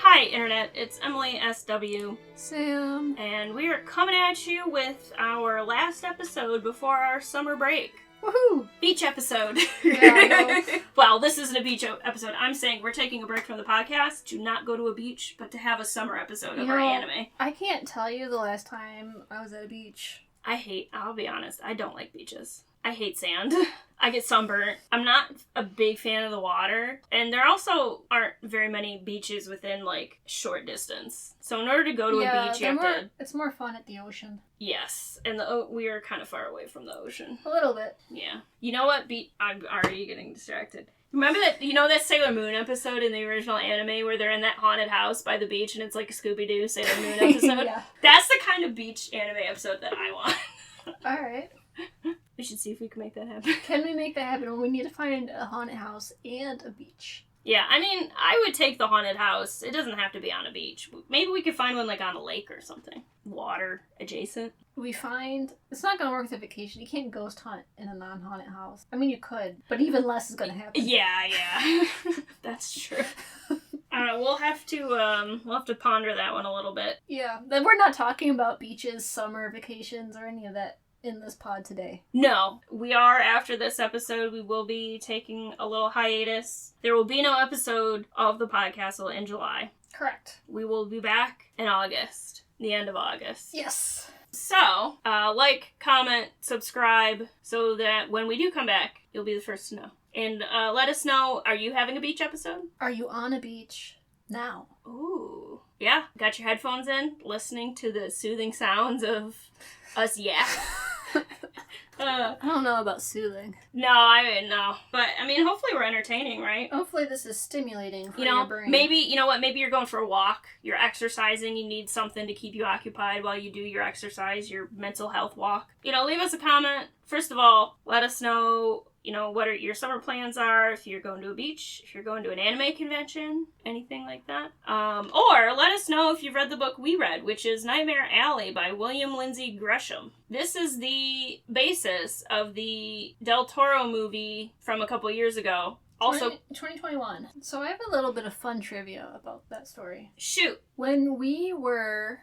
Hi, Internet. It's Emily SW. Sam. And we are coming at you with our last episode before our summer break. Woohoo! Beach episode. Yeah, Well, this isn't a beach episode. I'm saying we're taking a break from the podcast to not go to a beach, but to have a summer episode of our anime. I can't tell you the last time I was at a beach. I'll be honest, I don't like beaches. I hate sand. I get sunburnt. I'm not a big fan of the water. And there also aren't very many beaches within, short distance. So in order to go to a beach, you have to... It's more fun at the ocean. Yes. And we are kind of far away from the ocean. A little bit. Yeah. You know what? I'm already getting distracted. Remember that Sailor Moon episode in the original anime where they're in that haunted house by the beach and it's like a Scooby-Doo Sailor Moon episode? Yeah. That's the kind of beach anime episode that I want. Alright. We should see if we can make that happen. Can we make that happen? We need to find a haunted house and a beach. Yeah, I mean, I would take the haunted house. It doesn't have to be on a beach. Maybe we could find one on a lake or something. Water adjacent. It's not going to work with a vacation. You can't ghost hunt in a non-haunted house. I mean, you could, but even less is going to happen. Yeah. That's true. We'll have to ponder that one a little bit. Yeah, then we're not talking about beaches, summer vacations, or any of that in this pod today. No, we are. After this episode, we will be taking a little hiatus. There will be no episode of the podcast in July. Correct. We will be back in August, the end of August. Yes. So, comment, subscribe, so that when we do come back, you'll be the first to know. And let us know, are you having a beach episode? Are you on a beach now? Ooh. Yeah, got your headphones in, listening to the soothing sounds of us I don't know about soothing. No. But, hopefully we're entertaining, right? Hopefully this is stimulating for your brain. Maybe you're going for a walk, you're exercising, you need something to keep you occupied while you do your exercise, your mental health walk. Leave us a comment. First of all, let us know, what your summer plans are, if you're going to a beach, if you're going to an anime convention, anything like that. Or let us know if you've read the book we read, which is Nightmare Alley by William Lindsay Gresham. This is the basis of the Del Toro movie from a couple years ago. Also, 2021. So I have a little bit of fun trivia about that story. Shoot. When we were...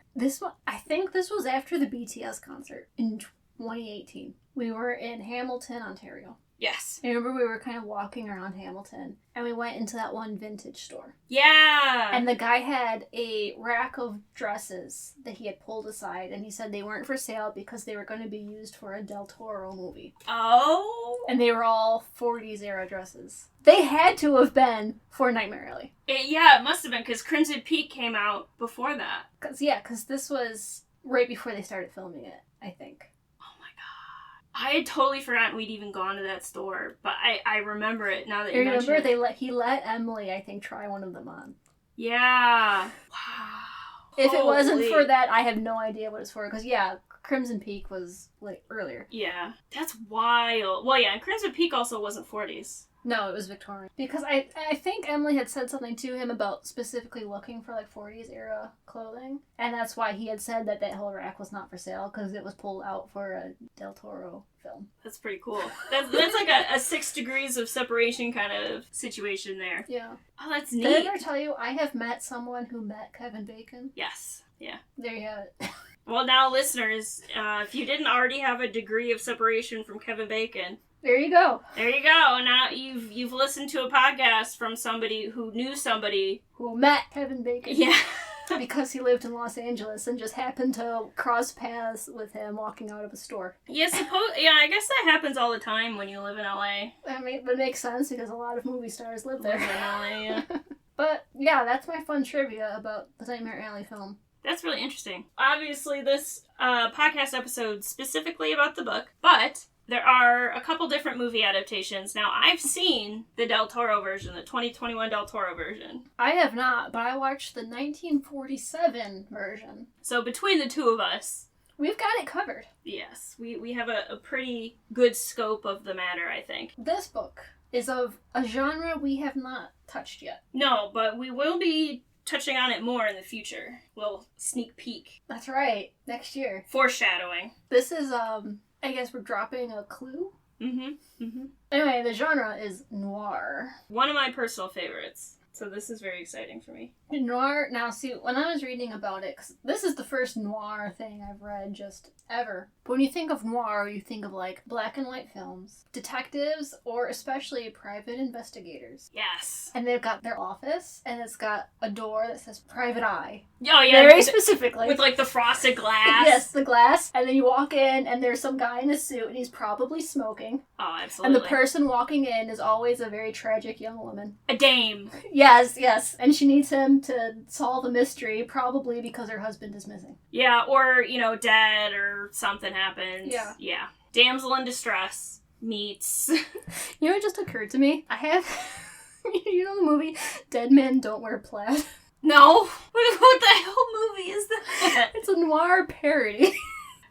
I think this was after the BTS concert in 2018. We were in Hamilton, Ontario. Yes. I remember we were kind of walking around Hamilton, and we went into that one vintage store. Yeah! And the guy had a rack of dresses that he had pulled aside, and he said they weren't for sale because they were going to be used for a Del Toro movie. Oh! And they were all 40s era dresses. They had to have been for Nightmare Alley. It must have been, because Crimson Peak came out before that. Because this was right before they started filming it, I think. I had totally forgotten we'd even gone to that store, but I remember it now that you mention it. Remember, he let Emily, I think, try one of them on. Yeah. Wow. If it wasn't for that, I have no idea what it's for. Because, Crimson Peak was, earlier. Yeah. That's wild. Well, yeah, and Crimson Peak also wasn't 40s. No, it was Victorian. Because I think Emily had said something to him about specifically looking for 40s era clothing. And that's why he had said that whole rack was not for sale, because it was pulled out for a Del Toro film. That's pretty cool. That's like a 6 degrees of separation kind of situation there. Yeah. Oh, that's neat. Did I ever tell you I have met someone who met Kevin Bacon? Yes. Yeah. There you have it. Well, now, listeners, if you didn't already have a degree of separation from Kevin Bacon... There you go. There you go. Now you've listened to a podcast from somebody who knew somebody who met Kevin Bacon. Yeah. Because he lived in Los Angeles and just happened to cross paths with him walking out of a store. Yeah, I guess that happens all the time when you live in LA. I mean, it makes sense because a lot of movie stars live there. In LA, yeah. But yeah, that's my fun trivia about the Nightmare Alley film. That's really interesting. Obviously, this podcast episode specifically about the book, but there are a couple different movie adaptations. Now, I've seen the Del Toro version, the 2021 Del Toro version. I have not, but I watched the 1947 version. So between the two of us... we've got it covered. Yes, we have a pretty good scope of the matter, I think. This book is of a genre we have not touched yet. No, but we will be touching on it more in the future. We'll sneak peek. That's right, next year. Foreshadowing. This is, I guess we're dropping a clue? Anyway, the genre is noir. One of my personal favorites. So this is very exciting for me. Noir, now see, when I was reading about it, 'cause this is the first noir thing I've read just ever. But when you think of noir, you think of like black and white films, detectives, or especially private investigators. Yes. And they've got their office, and it's got a door that says private eye. Oh, yeah. Very specifically. With, like, the frosted glass. Yes, the glass. And then you walk in, and there's some guy in a suit, and he's probably smoking. Oh, absolutely. And the person walking in is always a very tragic young woman. A dame. Yes. And she needs him to solve a mystery, probably because her husband is missing. Yeah, or, dead or something happens. Yeah. Damsel in distress meets... You know what just occurred to me? I have... You know the movie Dead Men Don't Wear Plaid? No? What the hell movie is that? It's a noir parody.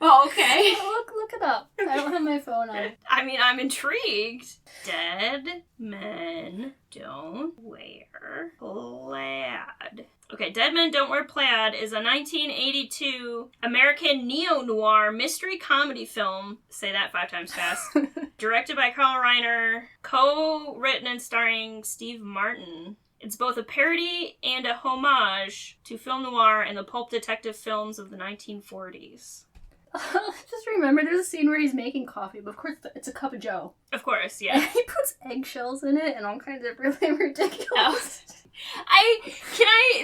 Oh, okay. Look it up. I don't have my phone on. I mean, I'm intrigued. Dead Men Don't Wear Plaid. Okay, Dead Men Don't Wear Plaid is a 1982 American neo-noir mystery comedy film, say that 5 times fast, directed by Carl Reiner, co-written and starring Steve Martin. It's both a parody and a homage to film noir and the pulp detective films of the 1940s. Just remember, there's a scene where he's making coffee, but of course it's a cup of joe. Of course, yeah. And he puts eggshells in it and all kinds of really ridiculous...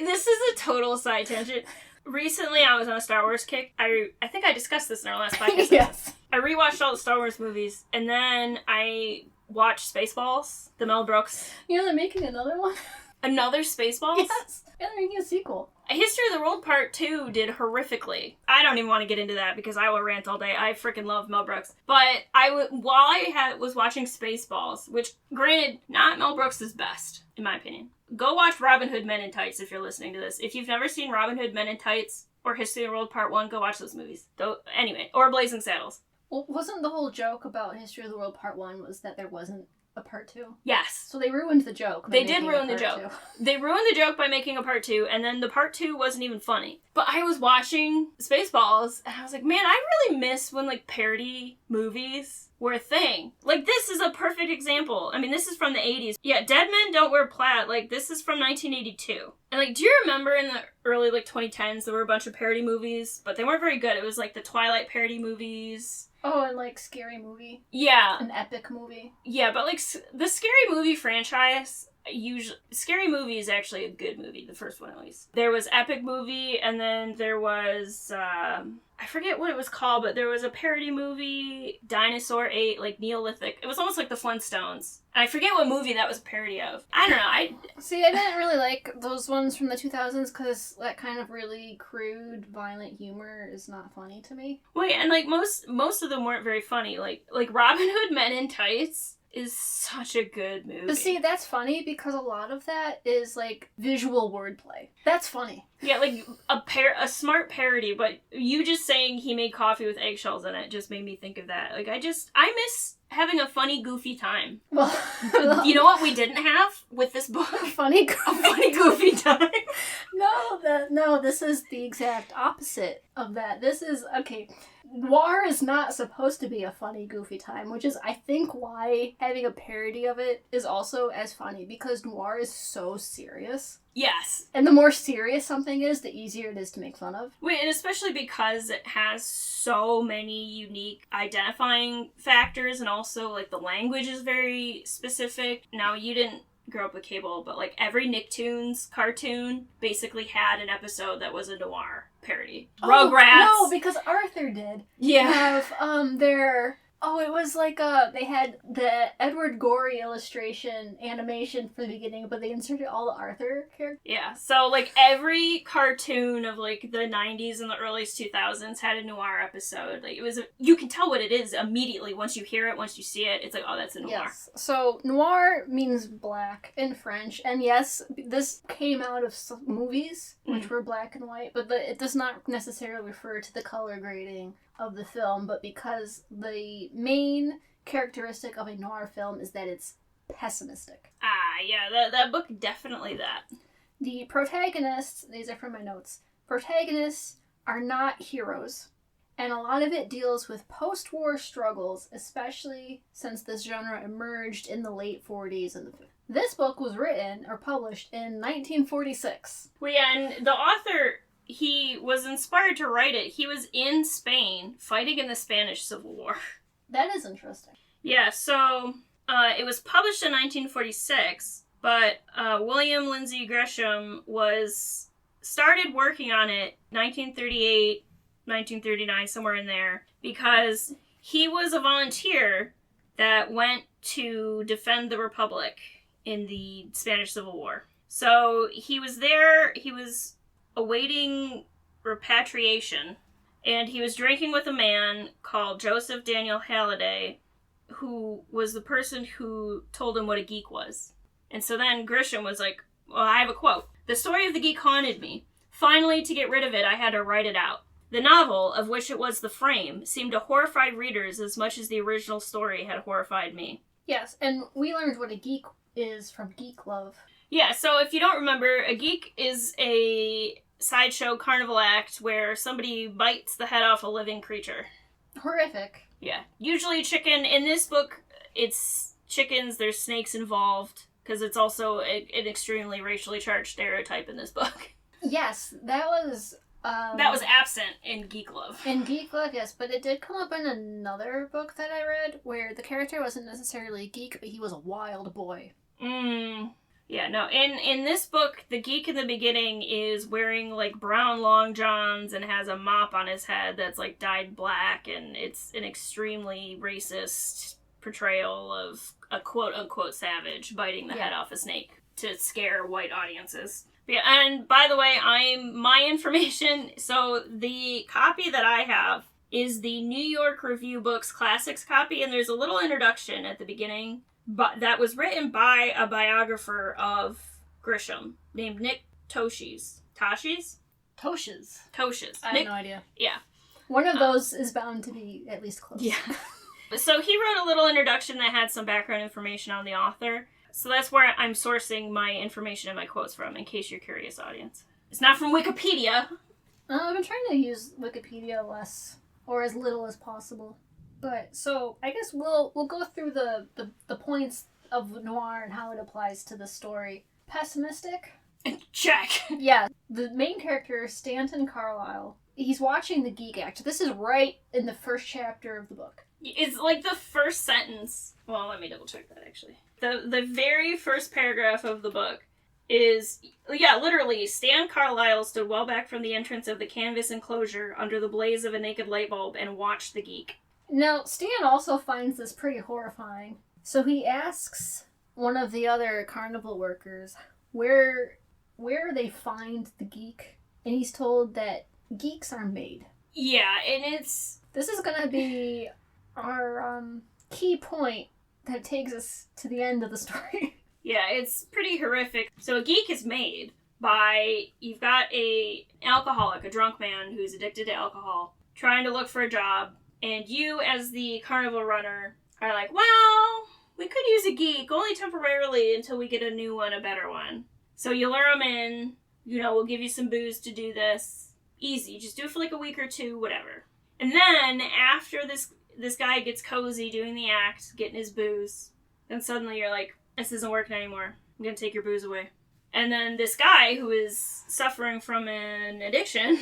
This is a total side tangent. Recently, I was on a Star Wars kick. I think I discussed this in our last podcast. Yes. I rewatched all the Star Wars movies, and then I watched Spaceballs, the Mel Brooks. You know they're making another one? Another Spaceballs? Yes. Yeah, they're making a sequel. History of the World Part 2 did horrifically. I don't even want to get into that because I will rant all day. I freaking love Mel Brooks. But while I was watching Spaceballs, which, granted, not Mel Brooks' best, in my opinion. Go watch Robin Hood Men in Tights if you're listening to this. If you've never seen Robin Hood Men in Tights or History of the World Part 1, go watch those movies. Anyway, or Blazing Saddles. Well, wasn't the whole joke about History of the World Part 1 was that there wasn't a Part 2? Yes. So they ruined the joke. They did ruin the joke. They ruined the joke by making a Part 2, and then the Part 2 wasn't even funny. But I was watching Spaceballs, and I was like, man, I really miss when, parody movies were a thing. This is a perfect example. I mean, this is from the 80s. Yeah, Dead Men Don't Wear Plaid. This is from 1982. And, do you remember in the early, 2010s, there were a bunch of parody movies, but they weren't very good. It was, the Twilight parody movies. Oh, and, Scary Movie. Yeah. An epic movie. Yeah, but, the Scary Movie franchise... Scary Movie is actually a good movie, the first one at least. There was Epic Movie, and then there was, I forget what it was called, but there was a parody movie, Dinosaur Ate, Neolithic. It was almost like the Flintstones. And I forget what movie that was a parody of. I don't know, See, I didn't really like those ones from the 2000s, because that kind of really crude, violent humor is not funny to me. Wait, and, most of them weren't very funny. Like Robin Hood Men in Tights is such a good movie. But see, that's funny because a lot of that is visual wordplay. That's funny. Yeah, a smart parody, but you just saying he made coffee with eggshells in it just made me think of that. I miss having a funny, goofy time. Well, you know what we didn't have with this book? A funny, goofy time. No, this is the exact opposite of that. This is, okay, noir is not supposed to be a funny, goofy time, which is, I think, why having a parody of it is also as funny, because noir is so serious. Yes. And the more serious something is, the easier it is to make fun of. Wait, and especially because it has so many unique identifying factors, and also, the language is very specific. Now, you didn't grow up with cable, but, every Nicktoons cartoon basically had an episode that was a noir parody. Rugrats. No, because Arthur did. Yeah. Have, their... Oh, it was they had the Edward Gorey illustration animation for the beginning, but they inserted all the Arthur characters. Yeah, so, every cartoon of, the 90s and the early 2000s had a noir episode. You can tell what it is immediately once you hear it, once you see it. It's oh, that's a noir. Yes. So, noir means black in French, and yes, this came out of some movies, which were black and white, but it does not necessarily refer to the color grading of the film, but because the main characteristic of a noir film is that it's pessimistic. Ah, yeah, that book definitely that. The protagonists, these are from my notes, protagonists are not heroes, and a lot of it deals with post-war struggles, especially since this genre emerged in the late 40s and the 50s. This book was written or published in 1946. Well, yeah, and the author, he was inspired to write it. He was in Spain fighting in the Spanish Civil War. That is interesting. Yeah, so it was published in 1946, but William Lindsay Gresham started working on it 1938, 1939, somewhere in there, because he was a volunteer that went to defend the Republic in the Spanish Civil War. So he was there, he was awaiting repatriation, and he was drinking with a man called Joseph Daniel Halliday, who was the person who told him what a geek was. And so then Grisham was like, well, I have a quote. "The story of the geek haunted me. Finally, to get rid of it, I had to write it out. The novel, of which it was the frame, seemed to horrify readers as much as the original story had horrified me." Yes, and we learned what a geek is from Geek Love. Yeah, so if you don't remember, a geek is a sideshow carnival act where somebody bites the head off a living creature. Horrific. Yeah. Usually chicken. In this book, it's chickens, there's snakes involved, because it's also an extremely racially charged stereotype in this book. Yes, that was... that was absent in Geek Love. In Geek Love, yes, but it did come up in another book that I read where the character wasn't necessarily a geek, but he was a wild boy. Yeah, no. In this book, the geek in the beginning is wearing, like, brown long johns and has a mop on his head that's, like, dyed black, and it's an extremely racist portrayal of a quote-unquote savage biting the head off a snake to scare white audiences. Yeah, and by the way, my information, so the copy that I have is the New York Review Books Classics copy, and there's a little introduction at the beginning, but that was written by a biographer of Grisham named Nick Tosches. Tosches? Tosches. I have no idea. Yeah. One of those is bound to be at least close. Yeah. So he wrote a little introduction that had some background information on the author. So that's where I'm sourcing my information and my quotes from, in case you're curious, audience. It's not from Wikipedia. I've been trying to use Wikipedia less, or as little as possible. But, so, I guess we'll go through the points of noir and how it applies to the story. Pessimistic? Check. Yeah. The main character, Stanton Carlyle, he's watching the Geek Act. This is right in the first chapter of the book. It's like the first sentence. Well, let me double check that, actually. The very first paragraph of the book is, yeah, literally, Stan Carlyle stood well back from the entrance of the canvas enclosure under the blaze of a naked light bulb and watched the geek. Now, Stan also finds this pretty horrifying. So he asks one of the other carnival workers where they find the geek, and he's told that geeks are made. Yeah, and this is gonna be our key point that takes us to the end of the story. Yeah, it's pretty horrific. So a geek is made by, you've got an alcoholic, a drunk man who's addicted to alcohol, trying to look for a job, and you, as the carnival runner, are like, well, we could use a geek, only temporarily until we get a new one, a better one. So you lure them in, we'll give you some booze to do this. Easy, just do it for like a week or two, whatever. And then, after this guy gets cozy doing the act, getting his booze, then suddenly you're like, this isn't working anymore. I'm gonna take your booze away. And then this guy, who is suffering from an addiction...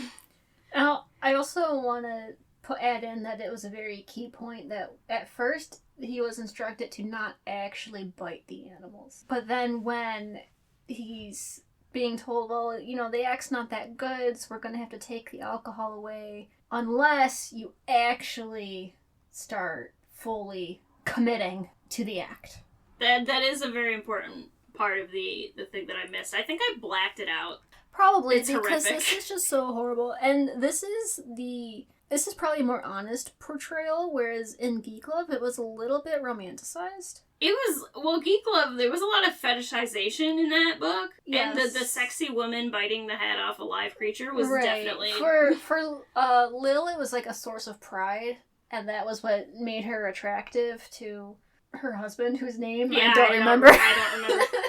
Now, I also want to add in that it was a very key point that at first he was instructed to not actually bite the animals. But then when he's being told, well, the act's not that good, so we're gonna have to take the alcohol away, unless you actually start fully committing to the act. That is a very important part of the thing that I missed. I think I blacked it out. Probably, it's because horrific. This is just so horrible. And this is probably a more honest portrayal, whereas in Geek Love it was a little bit romanticized. It was, Geek Love, there was a lot of fetishization in that book. Yes. And the sexy woman biting the head off a live creature was definitely... For Lil, it was like a source of pride, and that was what made her attractive to her husband, whose name I don't remember.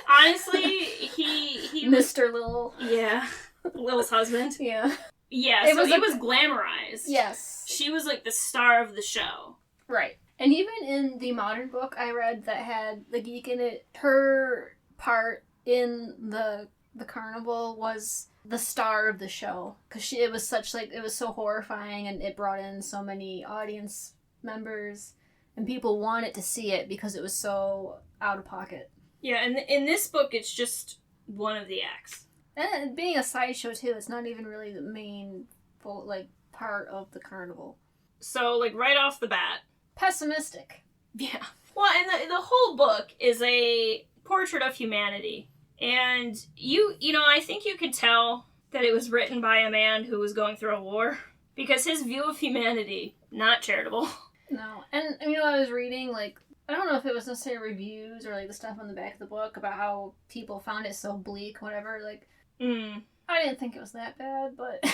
Honestly, he Mr. Lil. Yeah. Lil's husband. Yeah. Yeah, it was glamorized. Yes. She was like the star of the show. Right. And even in the modern book I read that had the geek in it, her part in the carnival was the star of the show, because it was so horrifying, and it brought in so many audience members, and people wanted to see it because it was so out of pocket. Yeah, and in this book, it's just one of the acts. And being a sideshow too, it's not even really the main part of the carnival. So, like, right off the bat, pessimistic. Yeah. Well, and the whole book is a portrait of humanity. And you know, I think you could tell that it was written by a man who was going through a war, because his view of humanity, not charitable. No. And, you know, I was reading, like, I don't know if it was necessarily reviews or, like, the stuff on the back of the book about how people found it so bleak, whatever. Like, I didn't think it was that bad, but...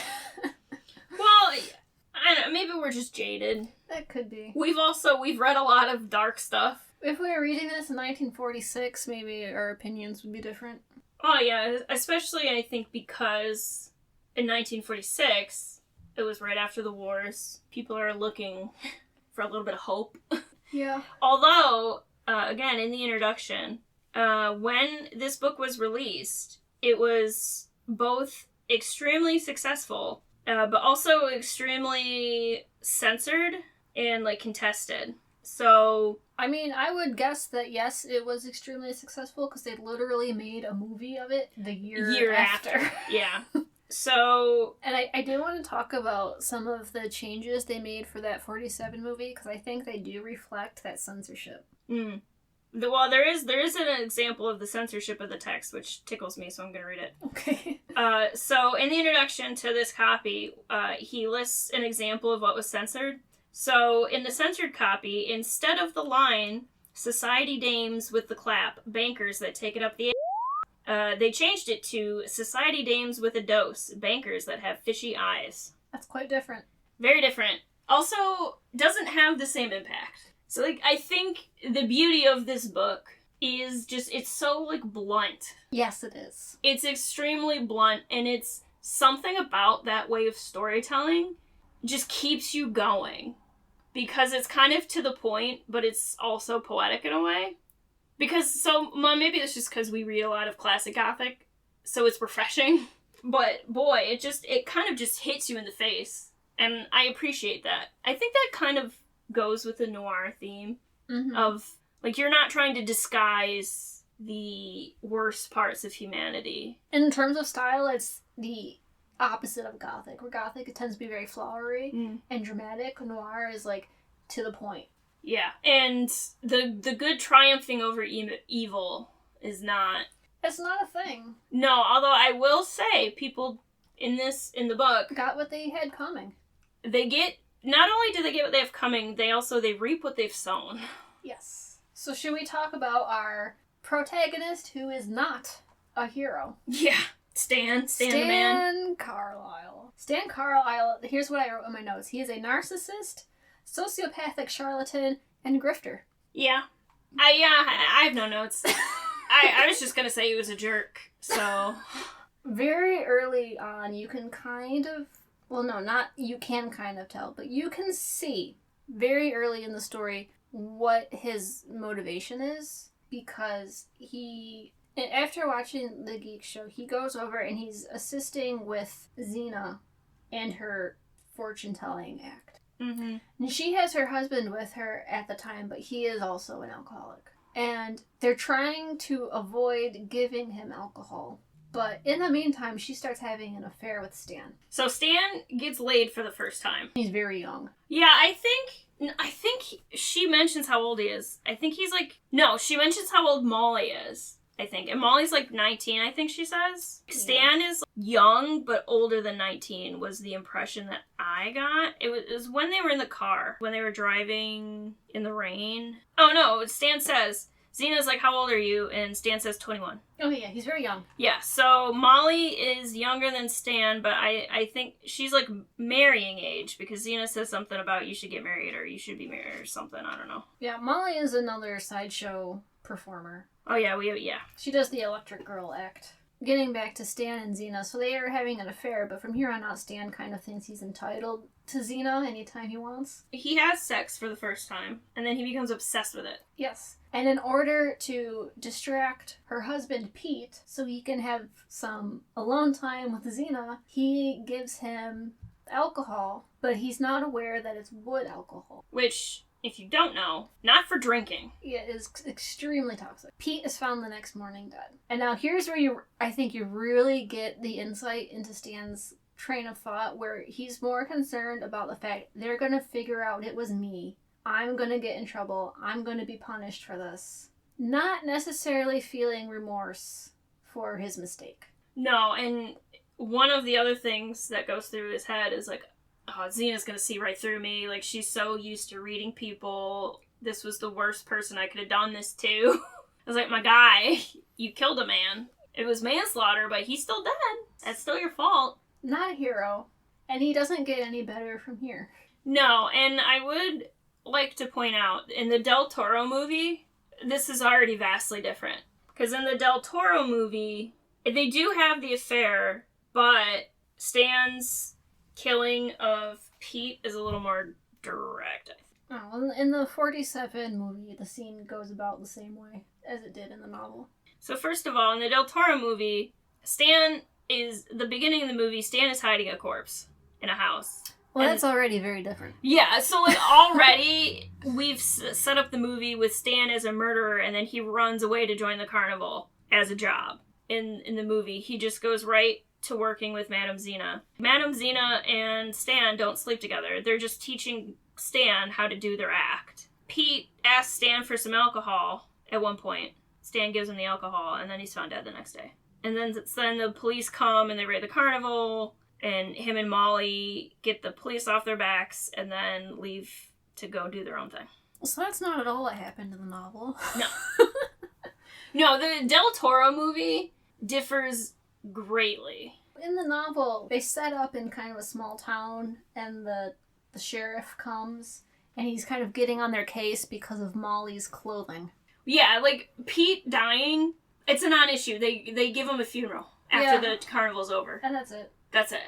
Well, I don't know, maybe we're just jaded. That could be. We've read a lot of dark stuff. If we were reading this in 1946, maybe our opinions would be different. Oh, yeah, especially, I think, because in 1946, it was right after the wars. People are looking for a little bit of hope. Yeah. Although, again, in the introduction, when this book was released, it was both extremely successful, but also extremely censored and, like, contested. So... I mean, I would guess that, yes, it was extremely successful, because they literally made a movie of it the year after. Yeah. So... And I do want to talk about some of the changes they made for that 47 movie, because I think they do reflect that censorship. Well, there is an example of the censorship of the text, which tickles me, so I'm going to read it. Okay. So, in the introduction to this copy, he lists an example of what was censored. So, in the censored copy, instead of the line, "Society dames with the clap, bankers that take it up the they changed it to "Society dames with a dose, bankers that have fishy eyes." That's quite different. Very different. Also, doesn't have the same impact. So, like, I think the beauty of this book is just, it's so, like, blunt. Yes, it is. It's extremely blunt, and it's something about that way of storytelling just keeps you going. Because it's kind of to the point, but it's also poetic in a way. Because, so, maybe it's just because we read a lot of classic Gothic, so it's refreshing. But, boy, it kind of just hits you in the face. And I appreciate that. I think that kind of goes with the noir theme of, like, you're not trying to disguise the worst parts of humanity. In terms of style, it's the opposite of Gothic, where Gothic, it tends to be very flowery and dramatic. Noir is, like, to the point. Yeah, and the good triumphing over evil is not... It's not a thing. No, although I will say, people in the book... got what they had coming. They get... Not only do they get what they have coming, they reap what they've sown. Yes. So should we talk about our protagonist, who is not a hero? Yeah. Stan the man. Stan Carlisle. Stan Carlisle, here's what I wrote in my notes. He is a narcissist, sociopathic charlatan, and grifter. Yeah. I have no notes. I was just gonna say he was a jerk, so... Very early on, you can kind of... Well, no, not you can kind of tell, but you can see very early in the story what his motivation is, because after watching the Geek Show, he goes over and he's assisting with Xena and her fortune-telling act. And she has her husband with her at the time, but he is also an alcoholic. And they're trying to avoid giving him alcohol. But in the meantime, she starts having an affair with Stan. So Stan gets laid for the first time. He's very young. Yeah, I think she mentions how old he is. I think he's like... No, she mentions how old Molly is, I think. And Molly's like 19, I think she says. Yeah. Stan is young, but older than 19 was the impression that I got. It was when they were in the car, when they were driving in the rain. Oh, no, Stan says... Xena's like, how old are you? And Stan says 21. Oh, yeah, he's very young. Yeah, so Molly is younger than Stan, but I think she's like marrying age, because Xena says something about you should get married or you should be married or something, I don't know. Yeah, Molly is another sideshow performer. Oh, yeah, yeah. She does the Electric Girl act. getting back to Stan and Xena, so they are having an affair, but from here on out, Stan kind of thinks he's entitled to Xena anytime he wants. He has sex for the first time, and then he becomes obsessed with it. Yes. And in order to distract her husband, Pete, so he can have some alone time with Xena, he gives him alcohol, but he's not aware that it's wood alcohol. Which, if you don't know, not for drinking. Yeah, it is extremely toxic. Pete is found the next morning dead. And now here's where I think you really get the insight into Stan's train of thought, where he's more concerned about the fact they're going to figure out it was me. I'm going to get in trouble. I'm going to be punished for this. Not necessarily feeling remorse for his mistake. No, and one of the other things that goes through his head is like, oh, Xena's going to see right through me. Like, she's so used to reading people. This was the worst person I could have done this to. I was like, my guy, you killed a man. It was manslaughter, but he's still dead. That's still your fault. Not a hero. And he doesn't get any better from here. No, and I would like to point out, in the Del Toro movie, this is already vastly different. Because in the Del Toro movie, they do have the affair, but Stan's killing of Pete is a little more direct. Oh, well, in the 47 movie, the scene goes about the same way as it did in the novel. So first of all, in the Del Toro movie, the beginning of the movie, Stan is hiding a corpse in a house. Well, that's already very different. Yeah, so like already we've set up the movie with Stan as a murderer, and then he runs away to join the carnival as a job. In the movie, he just goes right to working with Madame Xena. Madame Xena and Stan don't sleep together. They're just teaching Stan how to do their act. Pete asks Stan for some alcohol at one point. Stan gives him the alcohol, and then he's found dead the next day. And then the police come and they raid the carnival, and him and Molly get the police off their backs and then leave to go do their own thing. So that's not at all what happened in the novel. No. No, the Del Toro movie differs greatly. In the novel, they set up in kind of a small town, and the sheriff comes, and he's kind of getting on their case because of Molly's clothing. Yeah, like, Pete dying, it's a non-issue. They give him a funeral after the carnival's over. And that's it. That's it.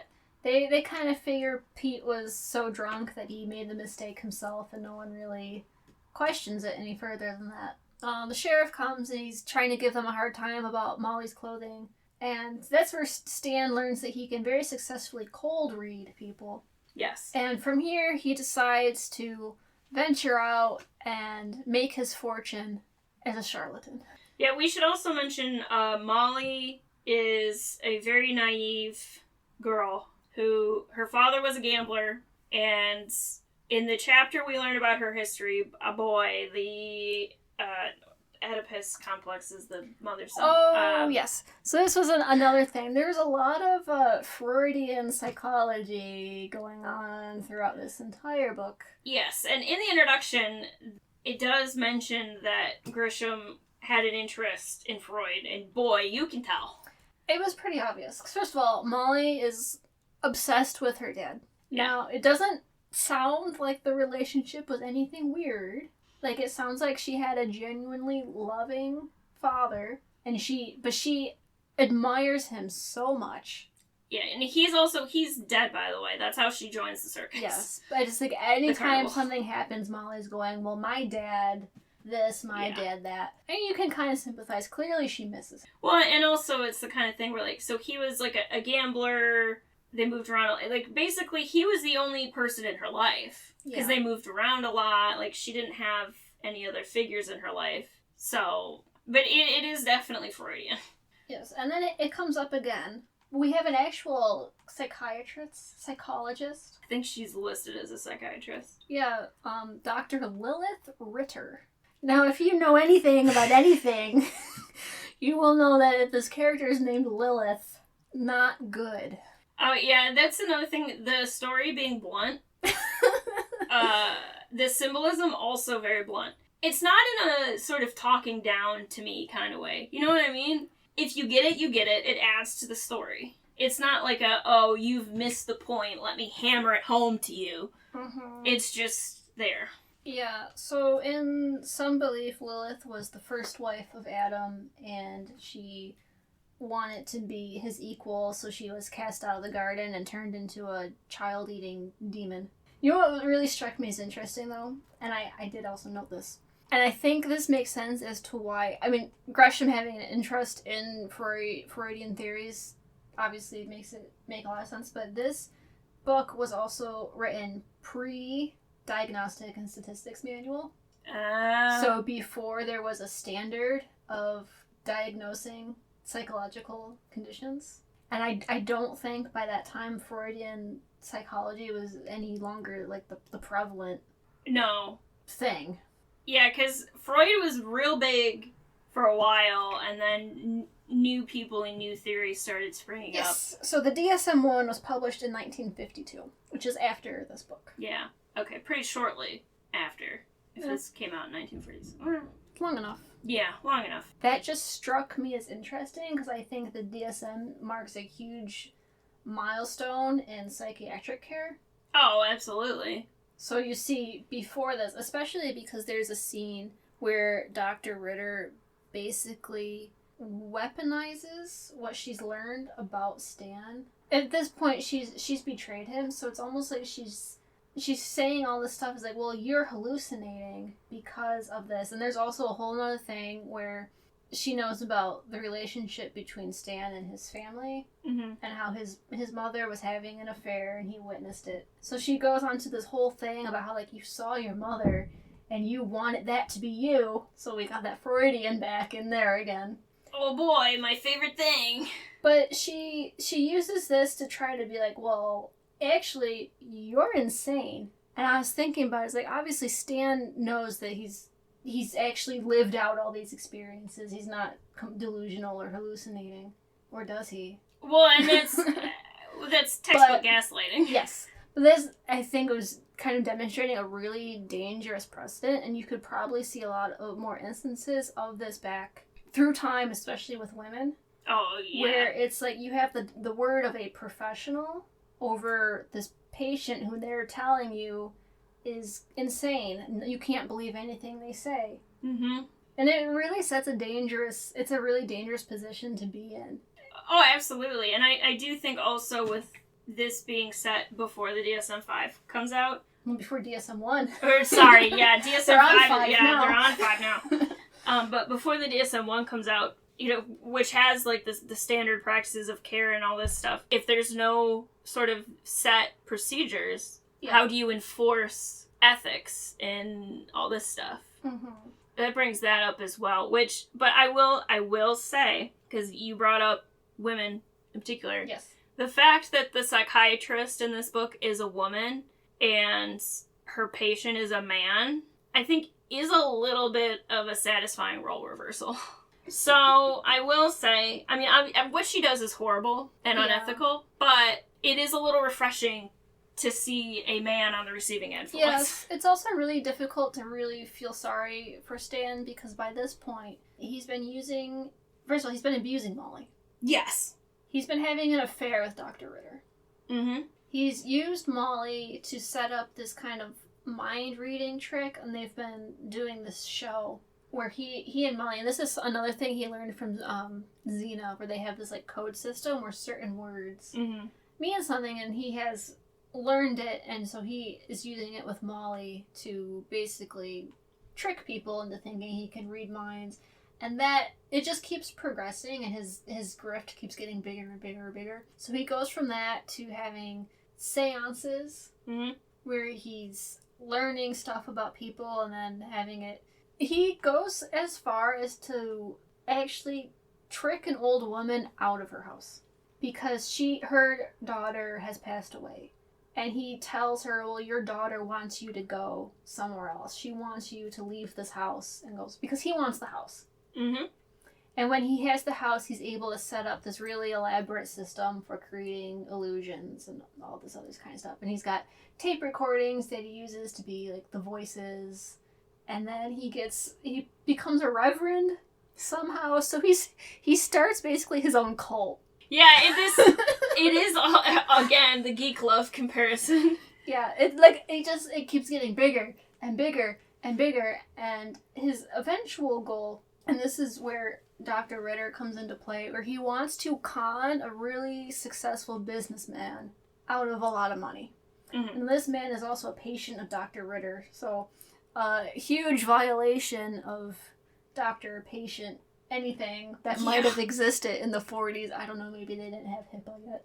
They kind of figure Pete was so drunk that he made the mistake himself, and no one really questions it any further than that. The sheriff comes, and he's trying to give them a hard time about Molly's clothing. And that's where Stan learns that he can very successfully cold read people. Yes. And from here, he decides to venture out and make his fortune as a charlatan. Yeah, we should also mention Molly is a very naive girl who, her father was a gambler, and in the chapter we learn about her history, a boy, the Oedipus complex is the mother's son. Oh, yes. So this was another thing. There's a lot of Freudian psychology going on throughout this entire book. Yes, and in the introduction, it does mention that Grisham had an interest in Freud, and boy, you can tell. It was pretty obvious. First of all, Molly is obsessed with her dad. Yeah. Now, it doesn't sound like the relationship was anything weird. Like, it sounds like she had a genuinely loving father, and she admires him so much. Yeah, and he's dead, by the way. That's how she joins the circus. Yes. I just think anytime something happens, Molly's going, well, my dad this, my dad that. And you can kind of sympathize. Clearly she misses him. Well, and also it's the kind of thing where, like, so he was, like, a gambler. They moved around. Like, basically, he was the only person in her life. Because they moved around a lot. Like, she didn't have any other figures in her life. So, but it is definitely Freudian. Yes, and then it comes up again. We have an actual psychologist. I think she's listed as a psychiatrist. Yeah, Dr. Lilith Ritter. Now, if you know anything about anything, you will know that if this character is named Lilith, not good. Oh, yeah, that's another thing. The story being blunt. The symbolism also very blunt. It's not in a sort of talking down to me kind of way. You know what I mean? If you get it, you get it. It adds to the story. It's not like oh, you've missed the point. Let me hammer it home to you. Mm-hmm. It's just there. Yeah, so in some belief, Lilith was the first wife of Adam, and she want it to be his equal, so she was cast out of the garden and turned into a child-eating demon. You know what really struck me as interesting, though? And I did also note this. And I think this makes sense as to why... I mean, Gresham having an interest in Freudian theories obviously makes it make a lot of sense, but this book was also written pre-Diagnostic and Statistics Manual. So before there was a standard of diagnosing psychological conditions. And I don't think by that time Freudian psychology was any longer like the prevalent thing. Yeah, because Freud was real big for a while, and then new people and new theories started springing up. So the DSM-1 was published in 1952, which is after this book. Yeah. Okay, pretty shortly after. If this came out in 1940s. It's long enough. Yeah, long enough. That just struck me as interesting because I think the DSM marks a huge milestone in psychiatric care. Oh, absolutely. So you see, before this, especially because there's a scene where Dr. Ritter basically weaponizes what she's learned about Stan. At this point, she's betrayed him, so it's almost like she's saying all this stuff is like, well, you're hallucinating because of this. And there's also a whole other thing where she knows about the relationship between Stan and his family, and how his mother was having an affair and he witnessed it. So she goes on to this whole thing about how, like, you saw your mother and you wanted that to be you. So we got that Freudian back in there again. Oh boy, my favorite thing. But she uses this to try to be like, well, actually, you're insane. And I was thinking about it, it's like, obviously Stan knows that he's actually lived out all these experiences. He's not delusional or hallucinating. Or does he? Well, and that's textbook gaslighting. Yes. But this, I think, was kind of demonstrating a really dangerous precedent, and you could probably see a lot of more instances of this back through time, especially with women. Oh, yeah. Where it's like you have the word of a professional over this patient who they're telling you is insane. You can't believe anything they say. Mm-hmm. And it really sets it's a really dangerous position to be in. Oh, absolutely. And I do think also with this being set before the DSM-5 comes out. Well, before DSM-1. Or, sorry, yeah, DSM-5. They're on 5 yeah, now. They're on 5 now. But before the DSM-1 comes out, you know, which has, like, the standard practices of care and all this stuff, if there's no sort of set procedures, how do you enforce ethics and all this stuff? Mm-hmm. That brings that up as well, but I will say, because you brought up women in particular. Yes. The fact that the psychiatrist in this book is a woman and her patient is a man, I think is a little bit of a satisfying role reversal. So, I will say, I mean, what she does is horrible and unethical, but it is a little refreshing to see a man on the receiving end for once. Yes, it's also really difficult to really feel sorry for Stan, because by this point, he's been abusing Molly. Yes. He's been having an affair with Dr. Ritter. Mm-hmm. He's used Molly to set up this kind of mind-reading trick, and they've been doing this show where he and Molly, and this is another thing he learned from Xena, where they have this, like, code system where certain words mean something, and he has learned it, and so he is using it with Molly to basically trick people into thinking he can read minds. And that, it just keeps progressing, and his grift keeps getting bigger and bigger and bigger. So he goes from that to having seances, where he's learning stuff about people and then having it. He goes as far as to actually trick an old woman out of her house. Because her daughter has passed away. And he tells her, well, your daughter wants you to go somewhere else. She wants you to leave this house and goes, because he wants the house. Mm-hmm. And when he has the house, he's able to set up this really elaborate system for creating illusions and all this other kind of stuff. And he's got tape recordings that he uses to be like the voices. And then he becomes a reverend somehow. So he starts basically his own cult. Yeah, it is again the geek love comparison. Yeah, it keeps getting bigger and bigger and bigger, and his eventual goal, and this is where Dr. Ritter comes into play, where he wants to con a really successful businessman out of a lot of money. Mm-hmm. And this man is also a patient of Dr. Ritter, so a huge violation of doctor-patient anything that might have existed in the 40s. I don't know, maybe they didn't have HIPAA yet.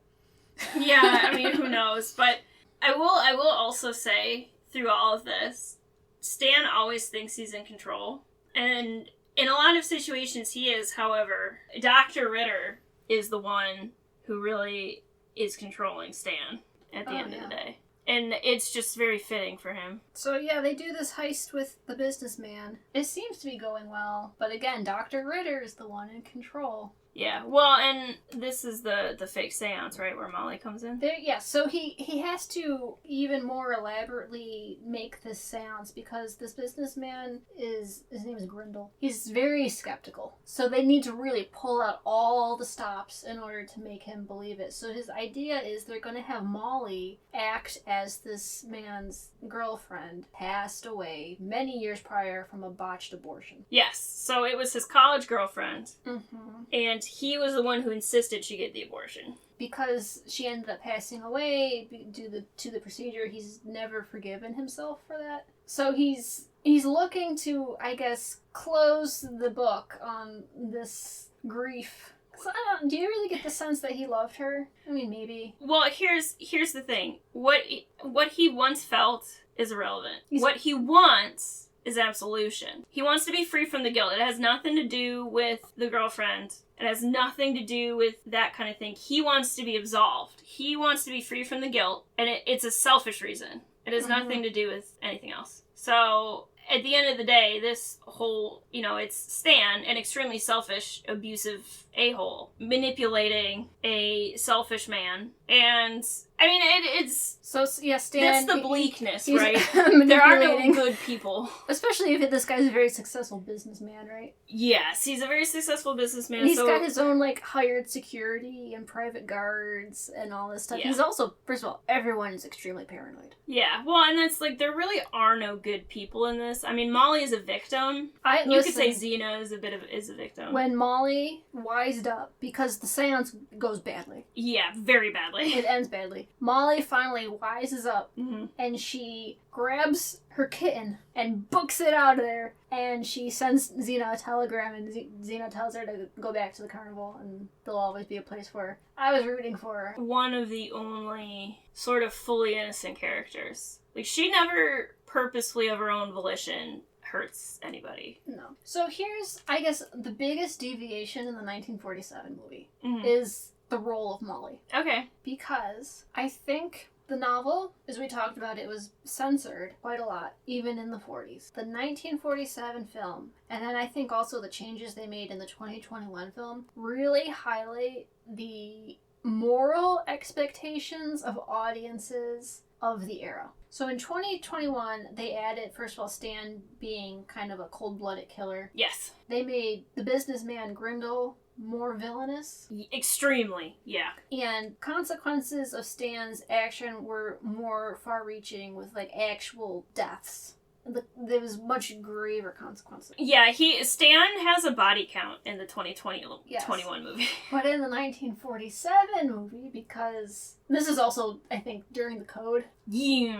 Yeah, I mean, who knows? But I will also say, through all of this, Stan always thinks he's in control. And in a lot of situations he is, however. Dr. Ritter is the one who really is controlling Stan at the end of the day. And it's just very fitting for him. So yeah, they do this heist with the businessman. It seems to be going well, but again, Dr. Ritter is the one in control. Yeah, well, and this is the fake seance, right, where Molly comes in? So he has to even more elaborately make this seance because this businessman his name is Grindle. He's very skeptical. So they need to really pull out all the stops in order to make him believe it. So his idea is they're going to have Molly act as this man's girlfriend passed away many years prior from a botched abortion. Yes, so it was his college girlfriend. Mm-hmm. And he was the one who insisted she get the abortion. Because she ended up passing away due to the procedure, he's never forgiven himself for that. So he's looking to, I guess, close the book on this grief. So do you really get the sense that he loved her? I mean, maybe. Well, here's the thing. What he once felt is irrelevant. What he wants is absolution. He wants to be free from the guilt. It has nothing to do with the girlfriend. It has nothing to do with that kind of thing. He wants to be absolved. He wants to be free from the guilt, and it's a selfish reason. It has nothing to do with anything else. So, at the end of the day, this whole, it's Stan, an extremely selfish, abusive a-hole, manipulating a selfish man. And, I mean, it's... So, yeah, Stan... That's the bleakness, right? Manipulating. There are no good people. Especially if this guy's a very successful businessman, right? Yes, he's a very successful businessman. And he's got his own, hired security and private guards and all this stuff. Yeah. He's also, first of all, everyone is extremely paranoid. Yeah, well, and that's, there really are no good people in this. I mean, Molly is a victim. You could say Xena is a victim. When Molly wised up, because the seance goes badly. Yeah, very badly. It ends badly. Molly finally wises up, and she grabs her kitten and books it out of there, and she sends Xena a telegram, and Xena tells her to go back to the carnival, and there'll always be a place for her. I was rooting for her. One of the only sort of fully innocent characters. She never purposefully of her own volition hurts anybody. No. So here's, I guess, the biggest deviation in the 1947 movie is the role of Molly. Okay. Because I think the novel, as we talked about, it was censored quite a lot, even in the 40s. The 1947 film, and then I think also the changes they made in the 2021 film, really highlight the moral expectations of audiences of the era. So in 2021, they added, first of all, Stan being kind of a cold-blooded killer. Yes. They made the businessman Grindle more villainous. Extremely, yeah. And consequences of Stan's action were more far-reaching with, actual deaths. There was much graver consequences. Yeah, Stan has a body count in the 2021 movie. But in the 1947 movie, because this is also, I think, during the Code. Yeah.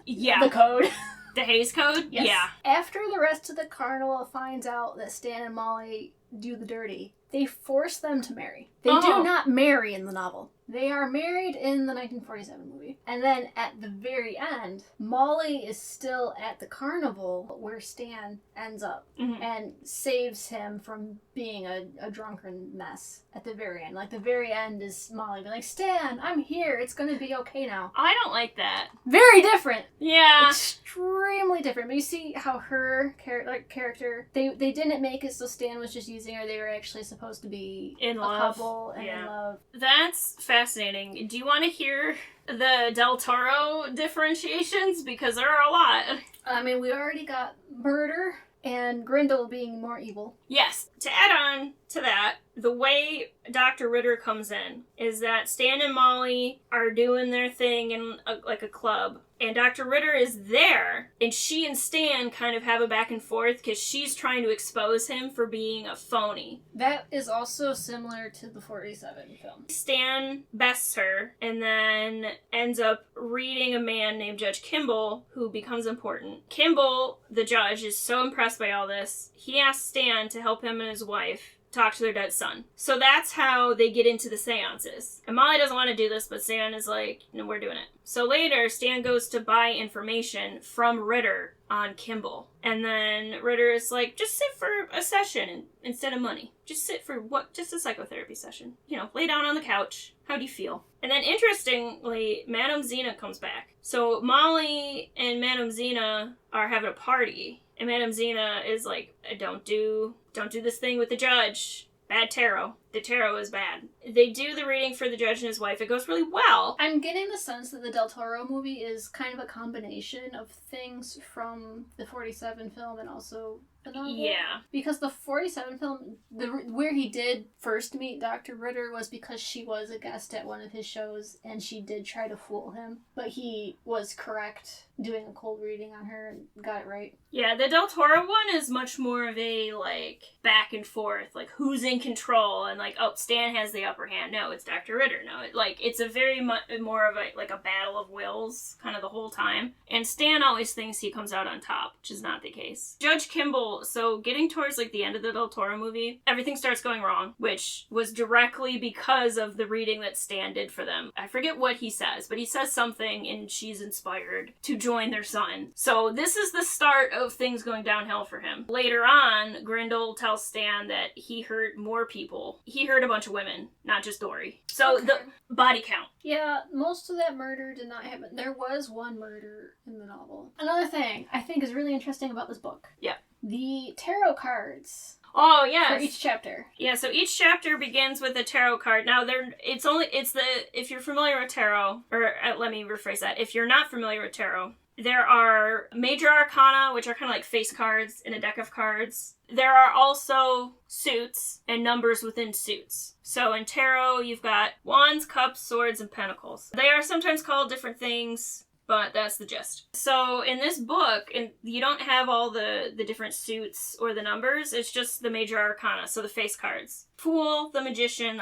Yeah. The Code. The Hays Code? Yes. Yeah. After the rest of the carnival finds out that Stan and Molly do the dirty, they force them to marry. They do not marry in the novel. They are married in the 1947 movie. And then at the very end, Molly is still at the carnival where Stan ends up and saves him from being a drunken mess at the very end. The very end is Molly being like, Stan, I'm here. It's going to be okay now. I don't like that. Very different. Yeah. Extremely different. But you see how her character, they didn't make it so Stan was just using her. They were actually supposed to be in a love. couple and in love. That's fascinating. Do you want to hear the Del Toro differentiations? Because there are a lot. I mean, we already got murder and Grindle being more evil. Yes. To add on to that, the way Dr. Ritter comes in is that Stan and Molly are doing their thing in a club, and Dr. Ritter is there, and she and Stan kind of have a back and forth because she's trying to expose him for being a phony. That is also similar to the 47 film. Stan bests her and then ends up reading a man named Judge Kimball, who becomes important. Kimball, the judge, is so impressed by all this, he asks Stan to help him and his wife talk to their dead son. So that's how they get into the seances. And Molly doesn't want to do this, but Stan is like, no, we're doing it. So later, Stan goes to buy information from Ritter on Kimball. And then Ritter is like, just sit for a session instead of money. Just sit for just a psychotherapy session. You know, lay down on the couch. How do you feel? And then interestingly, Madame Zena comes back. So Molly and Madame Zena are having a party. And Madame Zena is like, don't do this thing with the judge. Bad tarot. The tarot is bad. They do the reading for the judge and his wife. It goes really well. I'm getting the sense that the Del Toro movie is kind of a combination of things from the 47 film and also the novel. Yeah. Because the 47 film, where he did first meet Dr. Ritter was because she was a guest at one of his shows and she did try to fool him. But he was correct doing a cold reading on her and got it right. Yeah, the Del Toro one is much more of a, like, back and forth. Like, who's in control? And, like, oh, Stan has the upper hand. No, it's Dr. Ritter. No, it's a very more of a battle of wills kind of the whole time. And Stan always thinks he comes out on top, which is not the case. Judge Kimball, so getting towards, like, the end of the Del Toro movie, everything starts going wrong, which was directly because of the reading that Stan did for them. I forget what he says, but he says something and she's inspired to join their son. So this is the start of things going downhill for him. Later on, Grindle tells Stan that he hurt more people. He hurt a bunch of women, not just Dory. So Okay. the body count. Yeah, most of that murder did not happen. There was one murder in the novel. Another thing I think is really interesting about this book. Yeah. The tarot cards Oh, yes. for each chapter. Yeah, so each chapter begins with a tarot card. Now, if you're familiar with tarot, or let me rephrase that. If you're not familiar with tarot, there are major arcana, which are kind of like face cards in a deck of cards. There are also suits and numbers within suits. So in tarot, you've got wands, cups, swords, and pentacles. They are sometimes called different things, but that's the gist. So in this book, you don't have all the different suits or the numbers. It's just the major arcana, so the face cards. Fool, the Magician,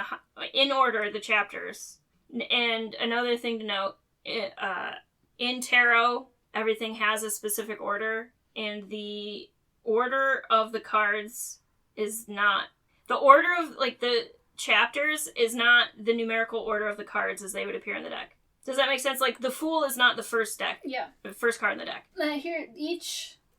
in order, the chapters. And another thing to note, in tarot, everything has a specific order, and the order of the cards is not... The order of, like, the chapters is not the numerical order of the cards as they would appear in the deck. Does that make sense? Like, the Fool is not the first card in the deck. Here,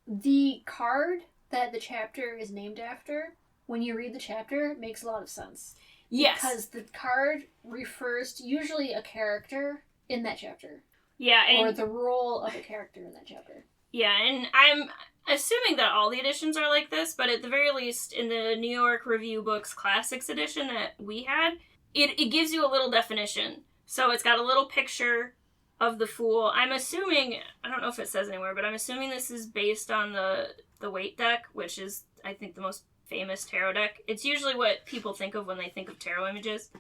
the card that the chapter is named after, when you read the chapter, makes a lot of sense. Yes. Because the card refers to usually a character in that chapter. Yeah, or the role of a character in that chapter. Yeah, and I'm assuming that all the editions are like this, but at the very least, in the New York Review Books Classics edition that we had, it gives you a little definition. So it's got a little picture of the Fool. I'm assuming, I don't know if it says anywhere, but I'm assuming this is based on the Waite deck, which is, I think, the most famous tarot deck. It's usually what people think of when they think of tarot images.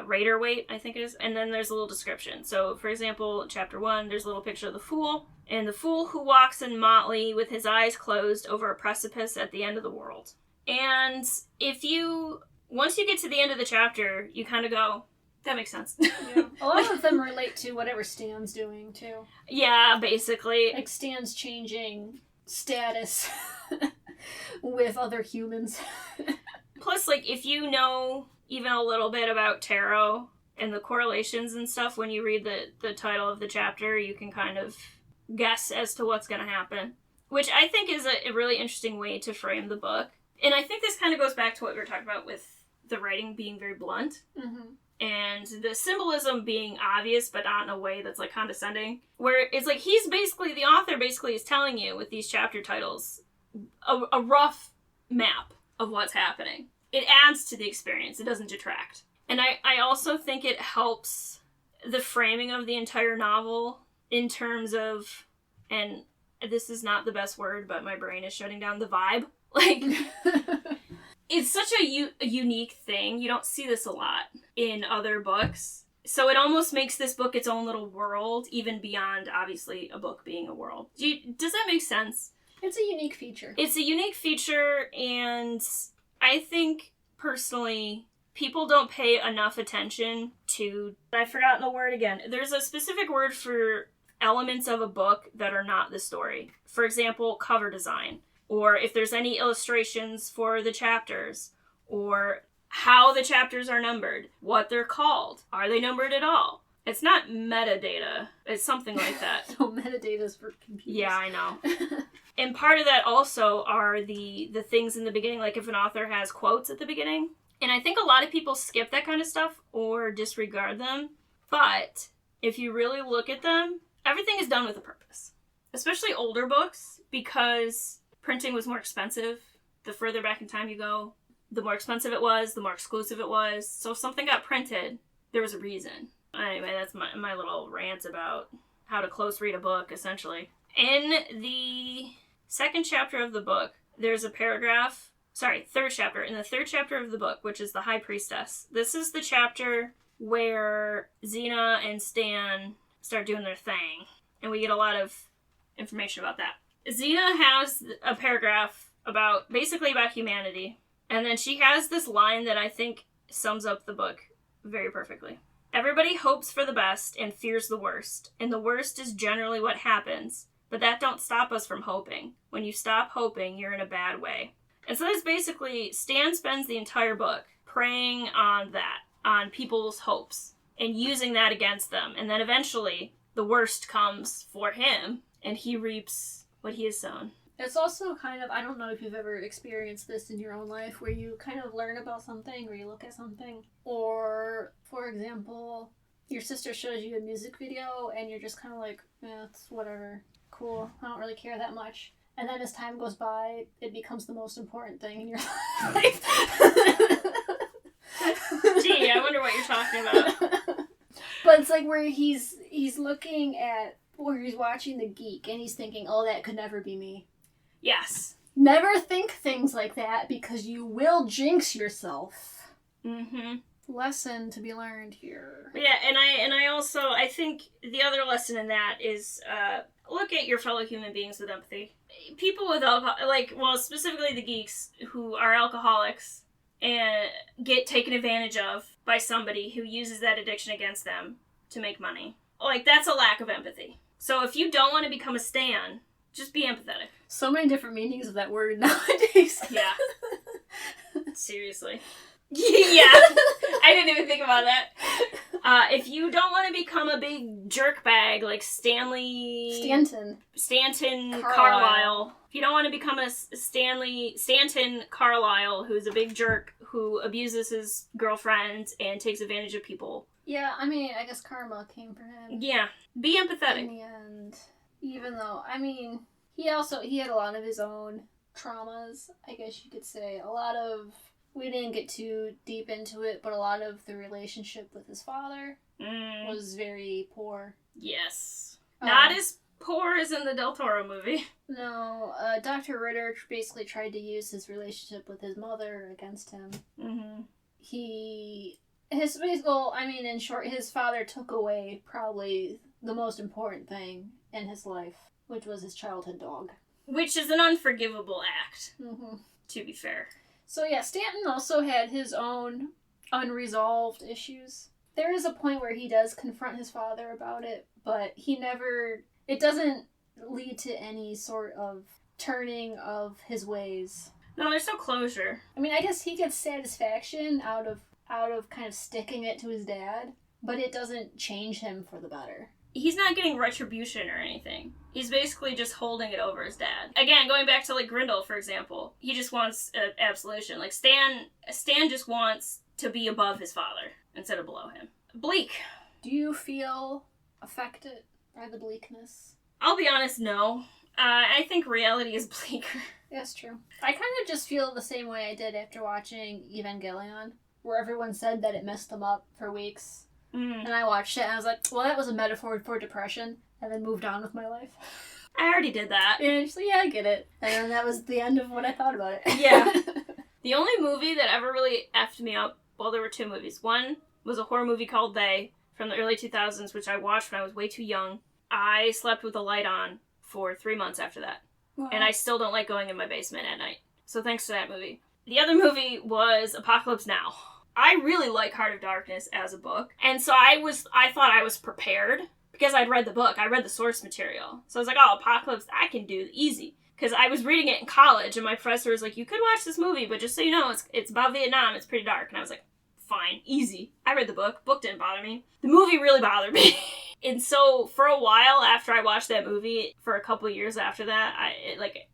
Rider-Waite, I think it is. And then there's a little description. So, for example, chapter 1, there's a little picture of the Fool. And the Fool who walks in motley with his eyes closed over a precipice at the end of the world. And once you get to the end of the chapter, you kind of go, that makes sense. Yeah. A lot of them relate to whatever Stan's doing, too. Yeah, basically. Like Stan's changing status with other humans. Plus, like, if you know even a little bit about tarot and the correlations and stuff, when you read the title of the chapter, you can kind of guess as to what's going to happen. Which I think is a really interesting way to frame the book. And I think this kind of goes back to what we were talking about with the writing being very blunt. Mm-hmm. And the symbolism being obvious, but not in a way that's, like, condescending. Where it's like, the author basically is telling you with these chapter titles a rough map of what's happening. It adds to the experience. It doesn't detract. And I also think it helps the framing of the entire novel in terms of, and this is not the best word, but my brain is shutting down, the vibe. Like, it's such a unique thing. You don't see this a lot in other books. So it almost makes this book its own little world, even beyond, obviously, a book being a world. Does that make sense? It's a unique feature. It's a unique feature, and I think, personally, people don't pay enough attention to... I've forgotten the word again. There's a specific word for elements of a book that are not the story. For example, cover design. Or if there's any illustrations for the chapters. Or how the chapters are numbered. What they're called. Are they numbered at all? It's not metadata. It's something like that. No, metadata's for computers. Yeah, I know. And part of that also are the things in the beginning, like if an author has quotes at the beginning. And I think a lot of people skip that kind of stuff or disregard them. But if you really look at them, everything is done with a purpose. Especially older books, because printing was more expensive. The further back in time you go, the more expensive it was, the more exclusive it was. So if something got printed, there was a reason. Anyway, that's my little rant about how to close read a book, essentially. In the second chapter of the book, there's a paragraph... third chapter. In the third chapter of the book, which is the High Priestess. This is the chapter where Xena and Stan start doing their thing. And we get a lot of information about that. Xena has a paragraph basically about humanity. And then she has this line that I think sums up the book very perfectly. Everybody hopes for the best and fears the worst. And the worst is generally what happens. But that don't stop us from hoping. When you stop hoping, you're in a bad way. And so that's basically, Stan spends the entire book preying on that, on people's hopes, and using that against them. And then eventually, the worst comes for him, and he reaps what he has sown. It's also kind of, I don't know if you've ever experienced this in your own life, where you kind of learn about something, or you look at something, or, for example, your sister shows you a music video, and you're just kind of like, yeah, it's whatever, cool, I don't really care that much. And then as time goes by, it becomes the most important thing in your life. Gee, I wonder what you're talking about. But it's like where he's looking at, where he's watching The Geek, and he's thinking, oh, that could never be me. Yes. Never think things like that, because you will jinx yourself. Mm-hmm. Lesson to be learned here. Yeah, and I also, I think the other lesson in that is, look at your fellow human beings with empathy. People with alcohol, specifically the geeks who are alcoholics and get taken advantage of by somebody who uses that addiction against them to make money. Like, that's a lack of empathy. So if you don't want to become a stan, just be empathetic. So many different meanings of that word nowadays. Yeah. Seriously. Yeah. I didn't even think about that. If you don't want to become a big jerkbag like Stanton Carlisle. If you don't want to become a Stanton Carlisle, who's a big jerk who abuses his girlfriend and takes advantage of people. Yeah, I mean, I guess karma came for him. Yeah. Be empathetic. In the end. Even though, I mean, he had a lot of his own traumas, I guess you could say. We didn't get too deep into it, but a lot of the relationship with his father was very poor. Yes. Not as poor as in the Del Toro movie. No, Dr. Ritter basically tried to use his relationship with his mother against him. Mm-hmm. In short, his father took away probably the most important thing in his life, which was his childhood dog. Which is an unforgivable act, to be fair. So yeah, Stanton also had his own unresolved issues. There is a point where he does confront his father about it, but it doesn't lead to any sort of turning of his ways. No, there's no closure. I mean, I guess he gets satisfaction out of kind of sticking it to his dad, but it doesn't change him for the better. He's not getting retribution or anything. He's basically just holding it over his dad. Again, going back to, like, Grindel, for example. He just wants absolution. Like, Stan just wants to be above his father instead of below him. Bleak. Do you feel affected by the bleakness? I'll be honest, no. I think reality is bleaker. That's true. I kind of just feel the same way I did after watching Evangelion, where everyone said that it messed them up for weeks. And I watched it and I was like, well, that was a metaphor for depression, and then moved on with my life. I already did that. And she's like, yeah, I get it. And then that was the end of what I thought about it. Yeah. The only movie that ever really effed me up, well, there were two movies. One was a horror movie called They from the early 2000s, which I watched when I was way too young. I slept with the light on for 3 months after that. Wow. And I still don't like going in my basement at night. So thanks to that movie. The other movie was Apocalypse Now. I really like Heart of Darkness as a book. And so I thought I was prepared because I'd read the book. I read the source material. So I was like, oh, Apocalypse, I can do easy. Because I was reading it in college and my professor was like, you could watch this movie, but just so you know, it's about Vietnam. It's pretty dark. And I was like, fine, easy. I read the book. Book didn't bother me. The movie really bothered me. And so for a while after I watched that movie, for a couple years after that,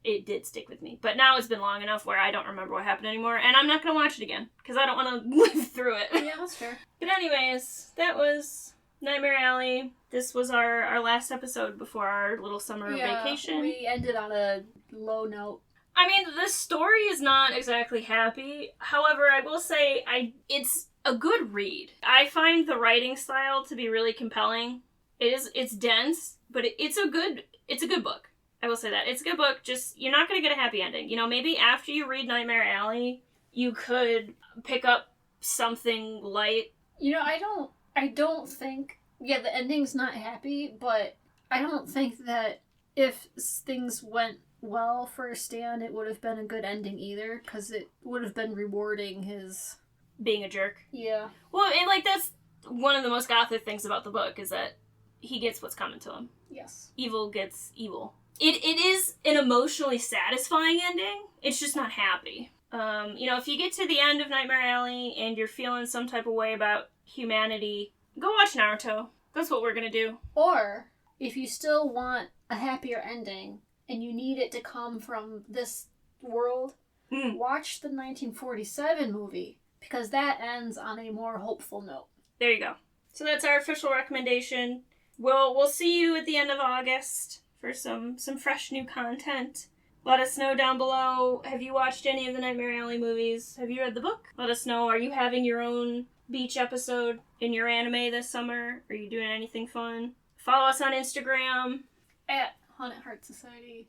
it did stick with me. But now it's been long enough where I don't remember what happened anymore, and I'm not going to watch it again because I don't want to live through it. Yeah, that's fair. But anyways, that was Nightmare Alley. This was our last episode before our little summer vacation. We ended on a low note. I mean, the story is not exactly happy. However, I will say it's a good read. I find the writing style to be really compelling. It's dense, but it's a good book. I will say that. It's a good book, just you're not going to get a happy ending. You know, maybe after you read Nightmare Alley, you could pick up something light. You know, I don't think, the ending's not happy, but I don't think that if things went well for Stan, it would have been a good ending either, because it would have been rewarding his... being a jerk. Yeah. Well, and that's one of the most gothic things about the book, is that he gets what's coming to him. Yes. Evil gets evil. It is an emotionally satisfying ending. It's just not happy. If you get to the end of Nightmare Alley and you're feeling some type of way about humanity, go watch Naruto. That's what we're gonna do. Or, if you still want a happier ending, and you need it to come from this world, watch the 1947 movie, because that ends on a more hopeful note. There you go. So that's our official recommendation. We'll see you at the end of August for some fresh new content. Let us know down below, have you watched any of the Nightmare Alley movies? Have you read the book? Let us know, are you having your own beach episode in your anime this summer? Are you doing anything fun? Follow us on Instagram. At Haunted Heart Society.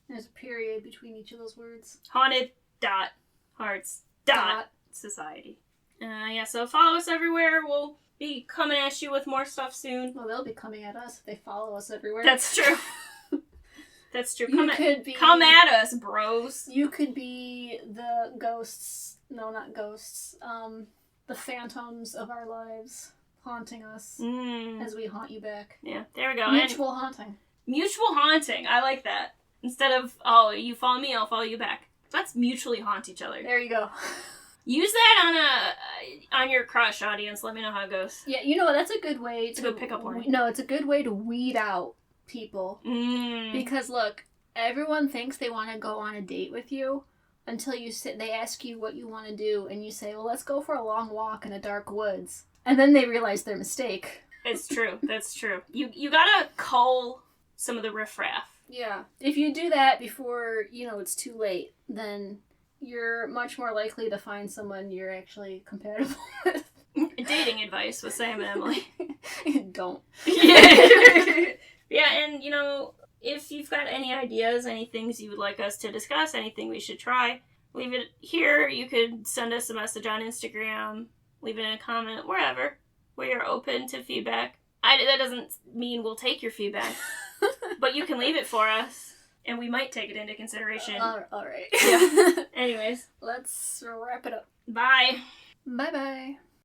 There's a period between each of those words. Haunted.hearts.society. So follow us everywhere. We'll be coming at you with more stuff soon. Well, they'll be coming at us if they follow us everywhere. That's true. That's true. Come at us, bros. You could be the ghosts. No, not ghosts. The phantoms of our lives haunting us as we haunt you back. Yeah, there we go. Mutual haunting. Mutual haunting. I like that. Instead of, you follow me, I'll follow you back. Let's mutually haunt each other. There you go. Use that on your crush, audience. Let me know how it goes. Yeah, that's a good way to... Good pickup line. No, it's a good way to weed out people. Because, look, everyone thinks they want to go on a date with you until they ask you what you want to do, and you say, well, let's go for a long walk in a dark woods. And then they realize their mistake. It's true. That's true. You gotta cull some of the riffraff. Yeah. If you do that before, it's too late, then you're much more likely to find someone you're actually compatible with. Dating advice with Sam and Emily. Don't. Yeah, and, if you've got any ideas, any things you would like us to discuss, anything we should try, leave it here. You could send us a message on Instagram, leave it in a comment, wherever. We are open to feedback. That doesn't mean we'll take your feedback, but you can leave it for us, and we might take it into consideration. All right. Yeah. Anyways. Let's wrap it up. Bye. Bye-bye.